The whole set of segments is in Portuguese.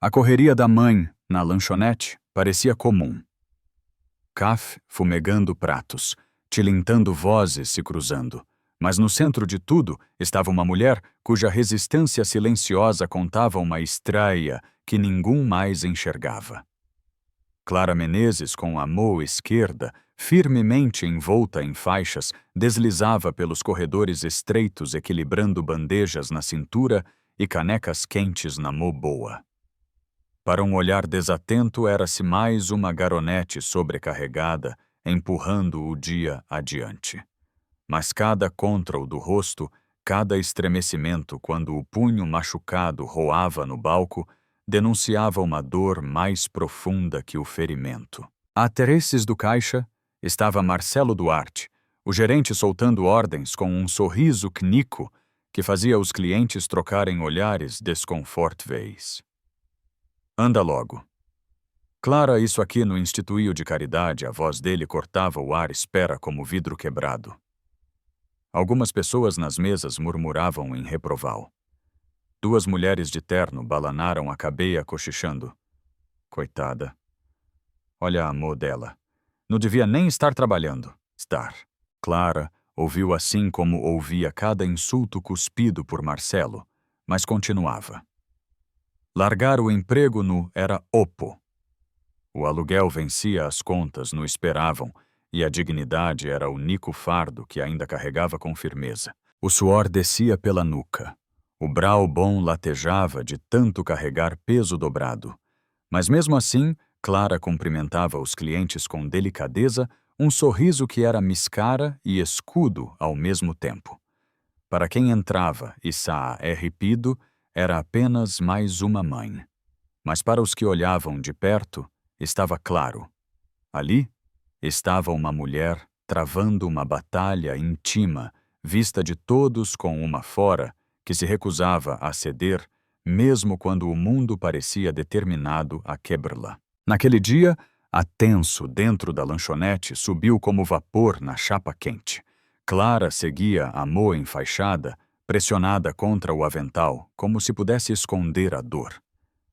A correria da mãe, na lanchonete, parecia comum. Caf fumegando pratos, tilintando vozes se cruzando. Mas no centro de tudo estava uma mulher cuja resistência silenciosa contava uma estreia que ninguém mais enxergava. Clara Menezes, com a mão esquerda, firmemente envolta em faixas, deslizava pelos corredores estreitos equilibrando bandejas na cintura e canecas quentes na mão boa. Para um olhar desatento era-se mais uma garonete sobrecarregada, empurrando o dia adiante. Mas cada côntro do rosto, cada estremecimento quando o punho machucado roava no balco, denunciava uma dor mais profunda que o ferimento. A Tereses do caixa estava Marcelo Duarte, o gerente soltando ordens com um sorriso cnico que fazia os clientes trocarem olhares desconfortáveis. Anda logo. Clara, isso aqui no Instituto de Caridade, a voz dele cortava o ar espera como vidro quebrado. Algumas pessoas nas mesas murmuravam em reproval. Duas mulheres de terno balanaram a cabeça cochichando. Coitada. Olha a amor dela. Não devia nem estar trabalhando. Estar. Clara ouviu assim como ouvia cada insulto cuspido por Marcelo, mas continuava. Largar o emprego no era opo. O aluguel vencia as contas, no esperavam, e a dignidade era o único fardo que ainda carregava com firmeza. O suor descia pela nuca. O brau bom latejava de tanto carregar peso dobrado. Mas mesmo assim, Clara cumprimentava os clientes com delicadeza, um sorriso que era miscara e escudo ao mesmo tempo. Para quem entrava e saía arrepido, era apenas mais uma mãe. Mas para os que olhavam de perto, estava claro. Ali estava uma mulher travando uma batalha íntima, vista de todos com uma fora, que se recusava a ceder, mesmo quando o mundo parecia determinado a quebrá-la. Naquele dia, a tenso dentro da lanchonete subiu como vapor na chapa quente. Clara seguia a mão enfaixada, pressionada contra o avental, como se pudesse esconder a dor.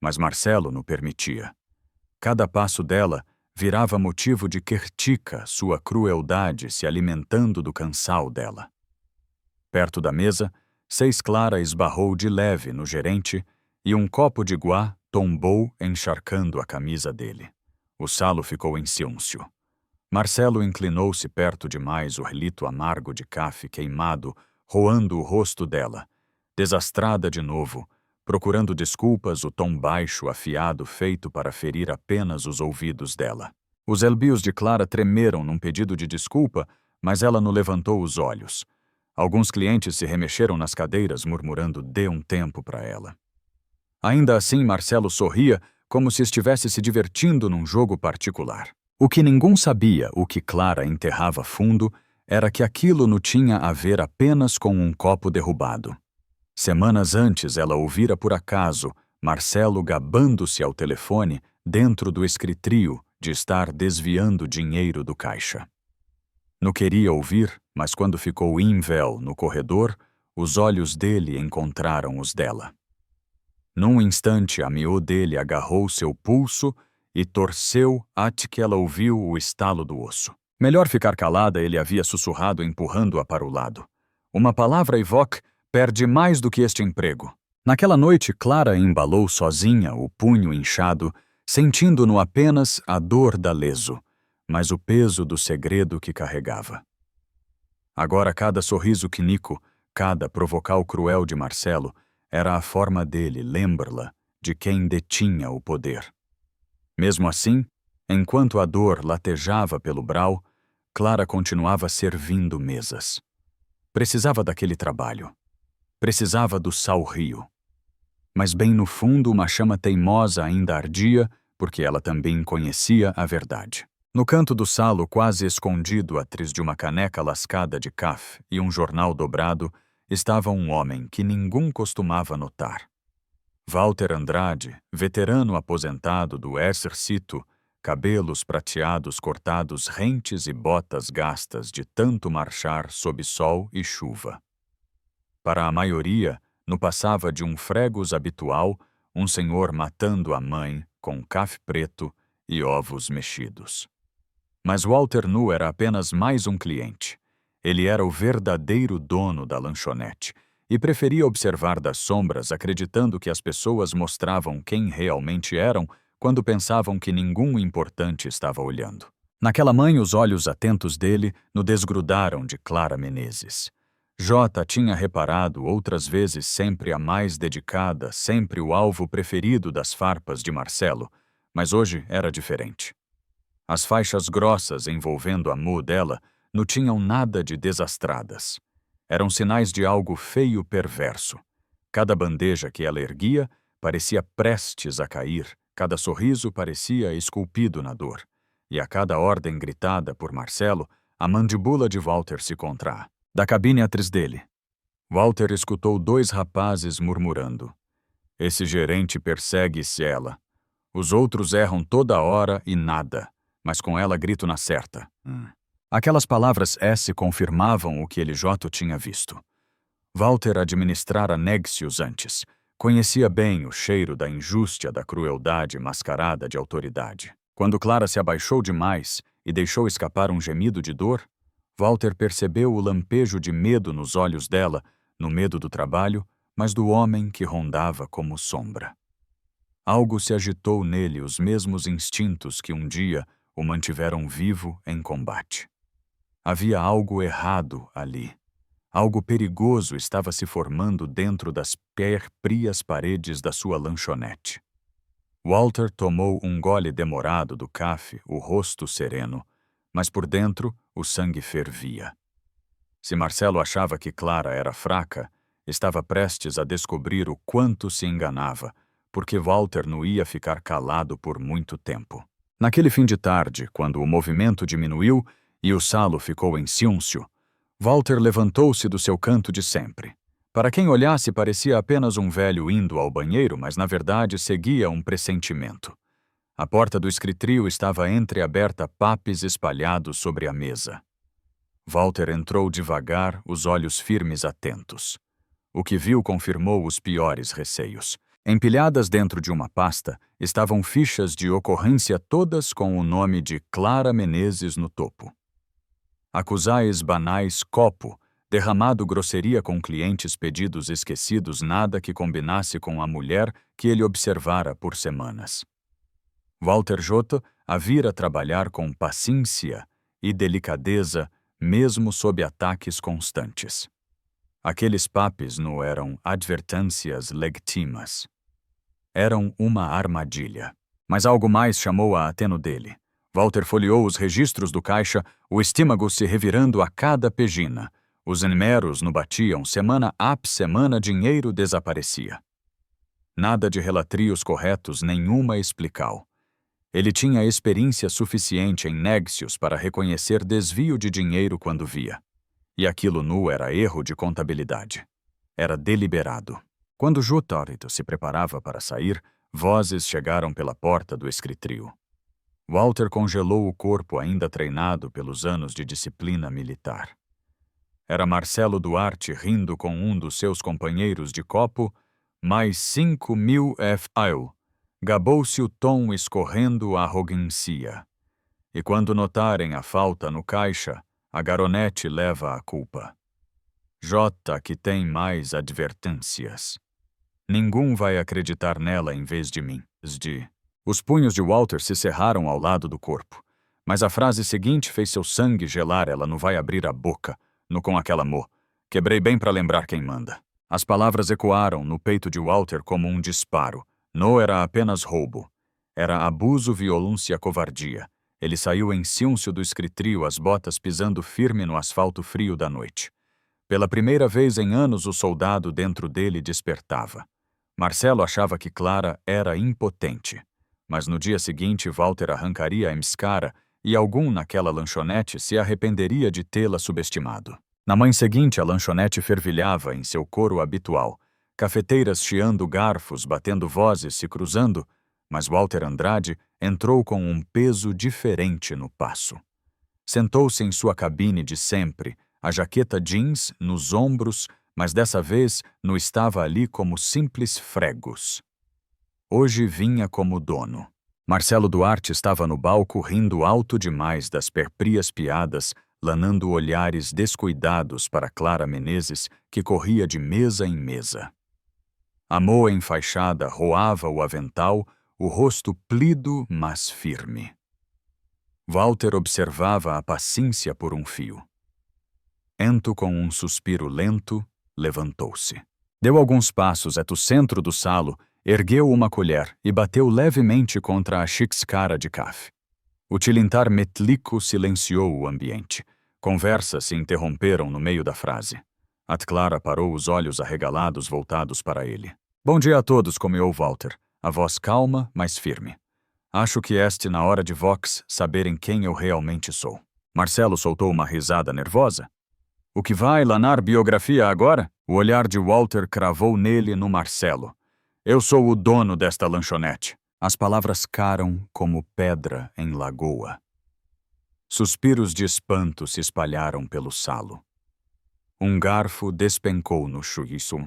Mas Marcelo não permitia. Cada passo dela virava motivo de crítica, sua crueldade se alimentando do cansal dela. Perto da mesa, Seis Clara esbarrou de leve no gerente e um copo de guá tombou encharcando a camisa dele. O salo ficou em silêncio. Marcelo inclinou-se perto demais o relito amargo de café queimado, roando o rosto dela. Desastrada de novo, procurando desculpas, o tom baixo afiado feito para ferir apenas os ouvidos dela. Os elbios de Clara tremeram num pedido de desculpa, mas ela não levantou os olhos. Alguns clientes se remexeram nas cadeiras, murmurando dê um tempo para ela. Ainda assim, Marcelo sorria como se estivesse se divertindo num jogo particular. O que ninguém sabia, o que Clara enterrava fundo, era que aquilo não tinha a ver apenas com um copo derrubado. Semanas antes, ela ouvira por acaso Marcelo gabando-se ao telefone dentro do escritrio de estar desviando dinheiro do caixa. Não queria ouvir, mas quando ficou invéu no corredor, os olhos dele encontraram os dela. Num instante, a miô dele agarrou seu pulso e torceu até que ela ouviu o estalo do osso. Melhor ficar calada, ele havia sussurrado empurrando-a para o lado. Uma palavra evoque perde mais do que este emprego. Naquela noite, Clara embalou sozinha o punho inchado, sentindo-no apenas a dor da leso, mas o peso do segredo que carregava. Agora cada sorriso quinico, cada provocal cruel de Marcelo, era a forma dele lembra-la de quem detinha o poder. Mesmo assim, enquanto a dor latejava pelo brau, Clara continuava servindo mesas. Precisava daquele trabalho. Precisava do sal-rio. Mas bem no fundo uma chama teimosa ainda ardia, porque ela também conhecia a verdade. No canto do salo, quase escondido atrás de uma caneca lascada de café e um jornal dobrado, estava um homem que ninguém costumava notar. Walter Andrade, veterano aposentado do exército, cabelos prateados cortados rentes e botas gastas de tanto marchar sob sol e chuva. Para a maioria, não passava de um fregus habitual, um senhor matando a mãe com café preto e ovos mexidos. Mas Walter Nu era apenas mais um cliente. Ele era o verdadeiro dono da lanchonete e preferia observar das sombras, acreditando que as pessoas mostravam quem realmente eram quando pensavam que ninguém importante estava olhando. Naquela manhã, os olhos atentos dele no desgrudaram de Clara Menezes. Jota tinha reparado outras vezes sempre a mais dedicada, sempre o alvo preferido das farpas de Marcelo, mas hoje era diferente. As faixas grossas envolvendo a mu dela não tinham nada de desastradas. Eram sinais de algo feio perverso. Cada bandeja que ela erguia parecia prestes a cair, cada sorriso parecia esculpido na dor. E a cada ordem gritada por Marcelo, a mandíbula de Walter se contraa. Da cabine atrás dele, Walter escutou 2 rapazes murmurando. Esse gerente persegue-se ela. Os outros erram toda hora e nada, mas com ela grito na certa. Aquelas palavras S confirmavam o que ele J tinha visto. Walter administrara Négcios antes. Conhecia bem o cheiro da injústia, da crueldade mascarada de autoridade. Quando Clara se abaixou demais e deixou escapar um gemido de dor, Walter percebeu o lampejo de medo nos olhos dela, no medo do trabalho, mas do homem que rondava como sombra. Algo se agitou nele, os mesmos instintos que um dia o mantiveram vivo em combate. Havia algo errado ali. Algo perigoso estava se formando dentro das frias paredes da sua lanchonete. Walter tomou um gole demorado do café, o rosto sereno, mas por dentro o sangue fervia. Se Marcelo achava que Clara era fraca, estava prestes a descobrir o quanto se enganava, porque Walter não ia ficar calado por muito tempo. Naquele fim de tarde, quando o movimento diminuiu e o salo ficou em silêncio, Walter levantou-se do seu canto de sempre. Para quem olhasse, parecia apenas um velho indo ao banheiro, mas na verdade seguia um pressentimento. A porta do escritório estava entreaberta, papéis espalhados sobre a mesa. Walter entrou devagar, os olhos firmes atentos. O que viu confirmou os piores receios. Empilhadas dentro de uma pasta, estavam fichas de ocorrência todas com o nome de Clara Menezes no topo. Acusais banais copo, derramado grosseria com clientes, pedidos esquecidos, nada que combinasse com a mulher que ele observara por semanas. Walter J. a vira trabalhar com paciência e delicadeza, mesmo sob ataques constantes. Aqueles papéis não eram advertências legítimas. Eram uma armadilha. Mas algo mais chamou a atenção dele. Walter folheou os registros do caixa, o estômago se revirando a cada pegina. Os números no batiam, semana após semana dinheiro desaparecia. Nada de relatrios corretos, nenhuma explical. Ele tinha experiência suficiente em négcios para reconhecer desvio de dinheiro quando via. E aquilo não era erro de contabilidade. Era deliberado. Quando Jutórito se preparava para sair, vozes chegaram pela porta do escritório. Walter congelou o corpo ainda treinado pelos anos de disciplina militar. Era Marcelo Duarte rindo com um dos seus companheiros de copo, mais 5.000 FL. Gabou-se o tom escorrendo a arrogância. E quando notarem a falta no caixa, a garonete leva a culpa. J que tem mais advertências. Ninguém vai acreditar nela em vez de mim. Os punhos de Walter se cerraram ao lado do corpo. Mas a frase seguinte fez seu sangue gelar. Ela não vai abrir a boca, no com aquela mo. Quebrei bem para lembrar quem manda. As palavras ecoaram no peito de Walter como um disparo. Não era apenas roubo. Era abuso, violência, covardia. Ele saiu em silêncio do escritório, as botas pisando firme no asfalto frio da noite. Pela primeira vez em anos, o soldado dentro dele despertava. Marcelo achava que Clara era impotente. Mas no dia seguinte, Walter arrancaria a máscara e algum naquela lanchonete se arrependeria de tê-la subestimado. Na manhã seguinte, a lanchonete fervilhava em seu coro habitual. Cafeteiras chiando garfos, batendo vozes, se cruzando, mas Walter Andrade entrou com um peso diferente no passo. Sentou-se em sua cabine de sempre, a jaqueta jeans nos ombros, mas dessa vez não estava ali como simples fregos. hoje vinha como dono. Marcelo Duarte estava no balco rindo alto demais das perprias piadas, lanando olhares descuidados para Clara Menezes, que corria de mesa em mesa. A moa enfaixada roava o avental, o rosto plido, mas firme. Walter observava a paciência por um fio. Ento, com um suspiro lento, levantou-se. Deu alguns passos até o centro do salo, ergueu uma colher e bateu levemente contra a xícara de café. O tilintar metlico silenciou o ambiente. Conversas se interromperam no meio da frase. Clara parou, os olhos arregalados voltados para ele. Bom dia a todos, comeou Walter, a voz calma, mas firme. Acho que este na hora de Vox saberem quem eu realmente sou. Marcelo soltou uma risada nervosa. O que vai lanar biografia agora? O olhar de Walter cravou nele no Marcelo. Eu sou o dono desta lanchonete. As palavras caram como pedra em lagoa. Suspiros de espanto se espalharam pelo salo. Um garfo despencou no chuiço.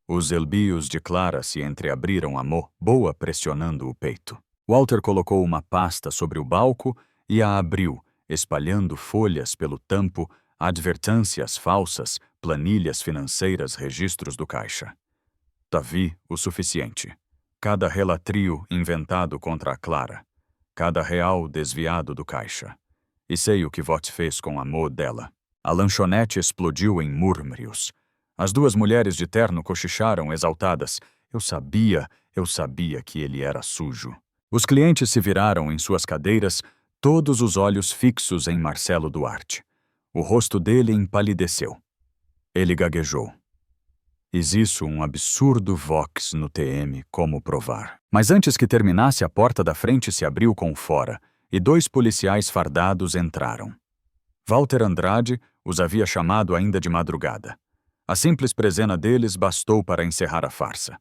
Os elbios de Clara se entreabriram a boa pressionando o peito. Walter colocou uma pasta sobre o balco e a abriu, espalhando folhas pelo tampo, advertências falsas, planilhas financeiras, registros do caixa. Davi, o suficiente. Cada relatrio inventado contra a Clara. Cada real desviado do caixa. E sei o que Vot fez com a Mo dela. A lanchonete explodiu em murmúrios. As duas mulheres de terno cochicharam exaltadas. Eu sabia que ele era sujo. Os clientes se viraram em suas cadeiras, todos os olhos fixos em Marcelo Duarte. O rosto dele empalideceu. Ele gaguejou. Existe um absurdo vox no TM, como provar. Mas antes que terminasse, a porta da frente se abriu com fora, e 2 policiais fardados entraram. Walter Andrade os havia chamado ainda de madrugada. A simples presena deles bastou para encerrar a farsa.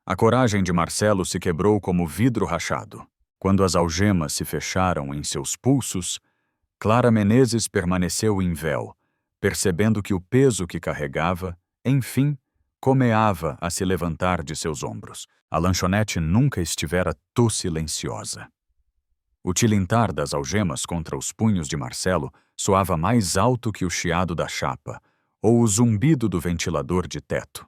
A coragem de Marcelo se quebrou como vidro rachado. Quando as algemas se fecharam em seus pulsos, Clara Menezes permaneceu em véu, percebendo que o peso que carregava, enfim, comeava a se levantar de seus ombros. A lanchonete nunca estivera tão silenciosa. O tilintar das algemas contra os punhos de Marcelo soava mais alto que o chiado da chapa, ou o zumbido do ventilador de teto.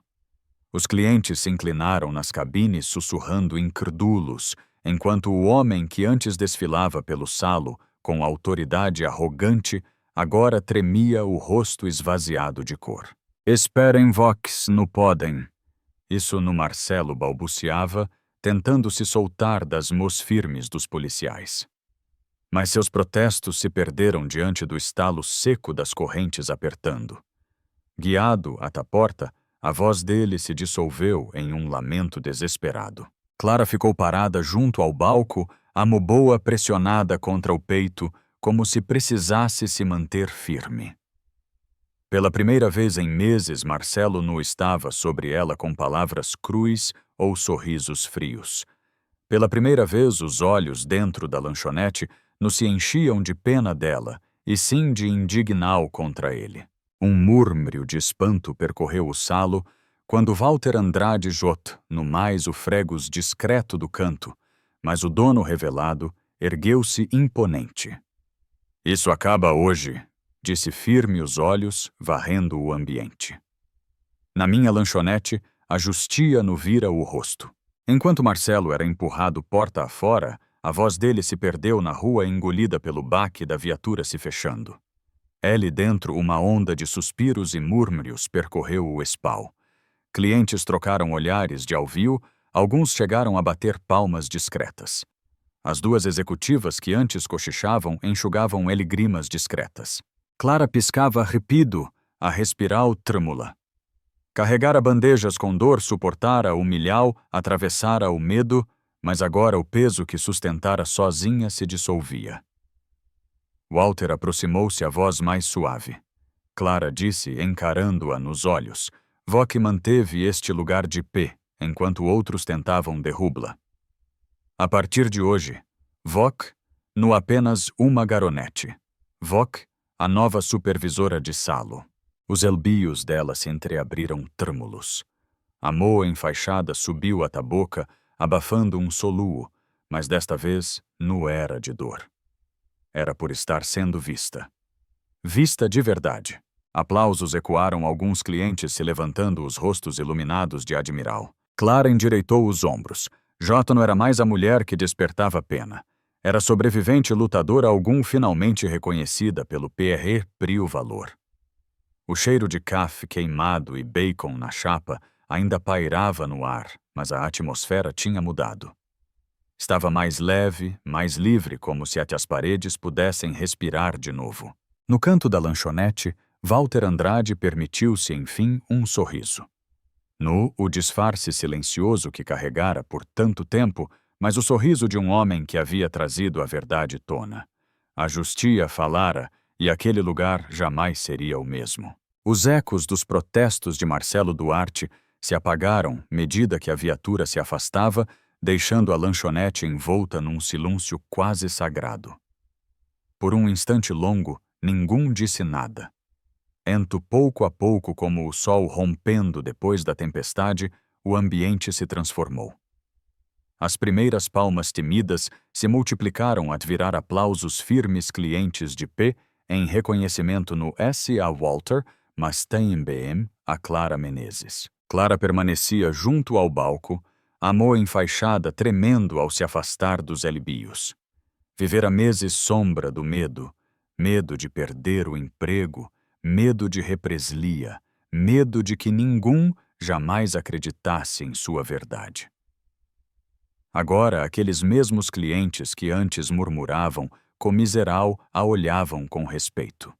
Os clientes se inclinaram nas cabines sussurrando incrédulos, enquanto o homem que antes desfilava pelo salo, com autoridade arrogante, agora tremia o rosto esvaziado de cor. Esperem Vox, não podem. Isso no Marcelo balbuciava, tentando se soltar das mãos firmes dos policiais. Mas seus protestos se perderam diante do estalo seco das correntes apertando. Guiado até a porta, a voz dele se dissolveu em um lamento desesperado. Clara ficou parada junto ao balco, a moboa pressionada contra o peito, como se precisasse se manter firme. Pela primeira vez em meses, Marcelo não estava sobre ela com palavras cruas ou sorrisos frios. Pela primeira vez, os olhos dentro da lanchonete não se enchiam de pena dela, e sim de indignal contra ele. Um murmúrio de espanto percorreu o salo, quando Walter Andrade Jot, no mais o fregus discreto do canto, mas o dono revelado, ergueu-se imponente. Isso acaba hoje, disse firme os olhos, varrendo o ambiente. Na minha lanchonete, a justia no vira o rosto. Enquanto Marcelo era empurrado porta afora, a voz dele se perdeu na rua engolida pelo baque da viatura se fechando. Ali dentro, uma onda de suspiros e murmúrios percorreu o espal. Clientes trocaram olhares de alvio, alguns chegaram a bater palmas discretas. As duas executivas que antes cochichavam enxugavam eligrimas discretas. Clara piscava repido, a respirar trêmula. Carregara bandejas com dor, suportara o milhau, atravessara o medo, mas agora o peso que sustentara sozinha se dissolvia. Walter aproximou-se, a voz mais suave. Clara disse, encarando-a nos olhos. Voc manteve este lugar de pé, enquanto outros tentavam derrubá-la. A partir de hoje, Voc, no apenas uma garonete. Voc, a nova supervisora de salo. Os elbios dela se entreabriram trêmulos. A moa enfaixada subiu até a boca, abafando um soluço, mas desta vez não era de dor. Era por estar sendo vista. Vista de verdade. Aplausos ecoaram, alguns clientes se levantando, os rostos iluminados de admiral. Clara endireitou os ombros. Jota não era mais a mulher que despertava pena. Era sobrevivente lutadora algum, finalmente reconhecida pelo Prio valor. O cheiro de café queimado e bacon na chapa ainda pairava no ar, mas a atmosfera tinha mudado. Estava mais leve, mais livre, como se até as paredes pudessem respirar de novo. No canto da lanchonete, Walter Andrade permitiu-se, enfim, um sorriso. O disfarce silencioso que carregara por tanto tempo, mas o sorriso de um homem que havia trazido a verdade tona. A Justia falara, e aquele lugar jamais seria o mesmo. Os ecos dos protestos de Marcelo Duarte se apagaram medida que a viatura se afastava, deixando a lanchonete envolta num silêncio quase sagrado. Por um instante longo, ninguém disse nada. Pouco a pouco, como o sol rompendo depois da tempestade, o ambiente se transformou. As primeiras palmas timidas se multiplicaram a virar aplausos firmes, clientes de pé, em reconhecimento no S. a Walter, mas também a Clara Menezes. Clara permanecia junto ao balco, a mão enfaixada tremendo ao se afastar dos elbios. Vivera meses sombra do medo, medo de perder o emprego, medo de represalia, medo de que ninguém jamais acreditasse em sua verdade. Agora, aqueles mesmos clientes que antes murmuravam, comiseral, a olhavam com respeito.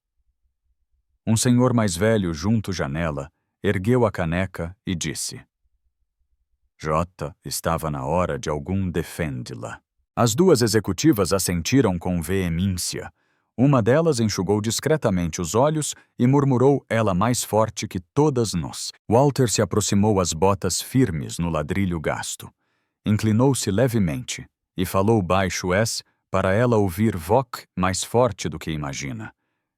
Um senhor mais velho junto à janela ergueu a caneca e disse: Jota, estava na hora de algum defende-la. As duas executivas assentiram com veemência. Uma delas enxugou discretamente os olhos e murmurou ela mais forte que todas nós. Walter se aproximou, as botas firmes no ladrilho gasto. Inclinou-se levemente e falou baixo para ela ouvir voz mais forte do que imagina.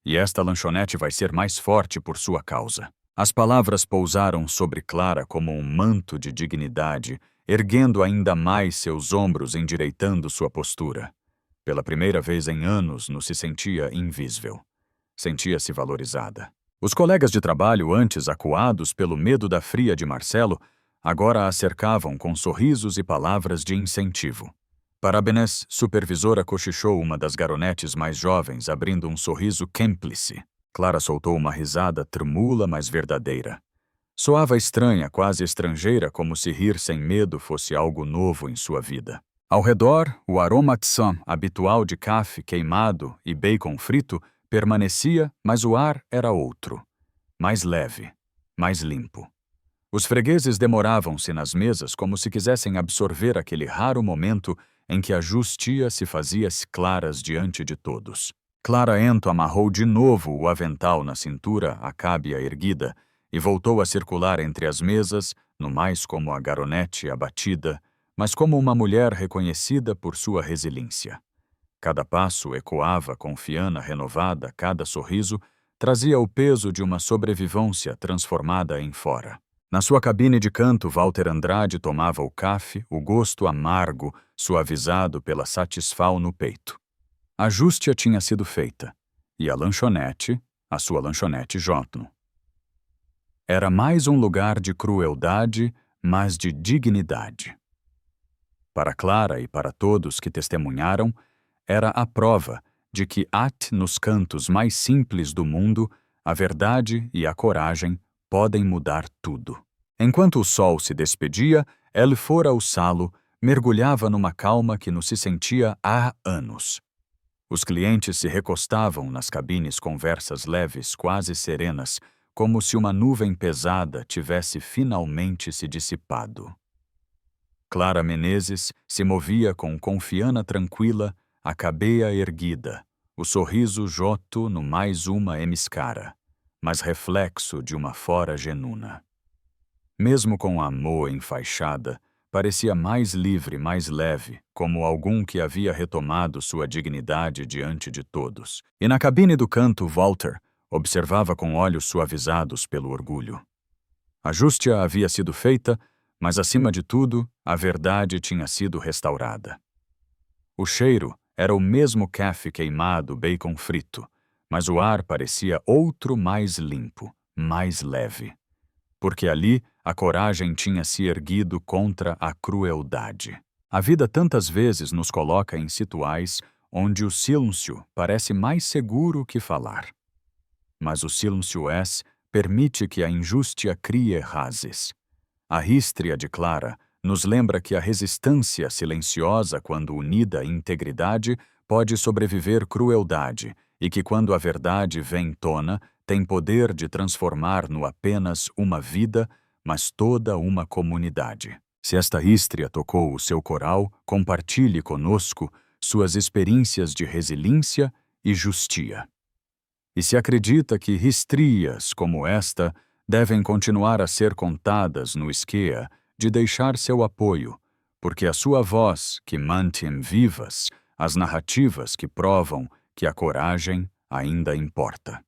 E esta lanchonete vai ser mais forte por sua causa. As palavras pousaram sobre Clara como um manto de dignidade, erguendo ainda mais seus ombros, endireitando sua postura. Pela primeira vez em anos, não se sentia invisível. Sentia-se valorizada. Os colegas de trabalho, antes acuados pelo medo da fria de Marcelo, agora a cercavam com sorrisos e palavras de incentivo. Parabéns, supervisora, cochichou uma das garonetes mais jovens, abrindo um sorriso cúmplice. Clara soltou uma risada tremula, mas verdadeira. Soava estranha, quase estrangeira, como se rir sem medo fosse algo novo em sua vida. Ao redor, o aroma habitual de café queimado e bacon frito permanecia, mas o ar era outro. Mais leve, mais limpo. Os fregueses demoravam-se nas mesas como se quisessem absorver aquele raro momento em que a Justia se fazia claras diante de todos. Clara amarrou de novo o avental na cintura, a cábia erguida, e voltou a circular entre as mesas, no mais como a garonete abatida, mas como uma mulher reconhecida por sua resiliência. Cada passo ecoava confiança renovada, cada sorriso trazia o peso de uma sobrevivência transformada em fora. Na sua cabine de canto, Walter Andrade tomava o café, o gosto amargo, suavizado pela satisfação no peito. A Justia tinha sido feita, e a lanchonete, a sua lanchonete Jotno. Era mais um lugar de crueldade, mas de dignidade. Para Clara e para todos que testemunharam, era a prova de que nos cantos mais simples do mundo, a verdade e a coragem podem mudar tudo. Enquanto o sol se despedia, ele fora ao salo, mergulhava numa calma que não se sentia há anos. Os clientes se recostavam nas cabines, conversas leves, quase serenas, como se uma nuvem pesada tivesse finalmente se dissipado. Clara Menezes se movia com confiança tranquila, a cabeça erguida, o sorriso joto no mais uma emiscara, mas reflexo de uma fora genuína. Mesmo com a moa enfaixada, parecia mais livre, mais leve, como algum que havia retomado sua dignidade diante de todos. E na cabine do canto, Walter observava com olhos suavizados pelo orgulho. A Justia havia sido feita, mas acima de tudo, a verdade tinha sido restaurada. O cheiro era o mesmo café queimado, bacon frito, mas o ar parecia outro mais limpo, mais leve. Porque ali a coragem tinha se erguido contra a crueldade. A vida tantas vezes nos coloca em situações onde o silêncio parece mais seguro que falar. Mas o silêncio permite que a injústia crie raízes. A hístria de Clara nos lembra que a resistência silenciosa, quando unida à integridade, pode sobreviver crueldade e que, quando a verdade vem tona, tem poder de transformar não apenas uma vida, mas toda uma comunidade. Se esta hístria tocou o seu coral, compartilhe conosco suas experiências de resiliência e justia. E se acredita que histrias como esta devem continuar a ser contadas no esquema, de deixar seu apoio, porque a sua voz que mantém vivas as narrativas que provam que a coragem ainda importa.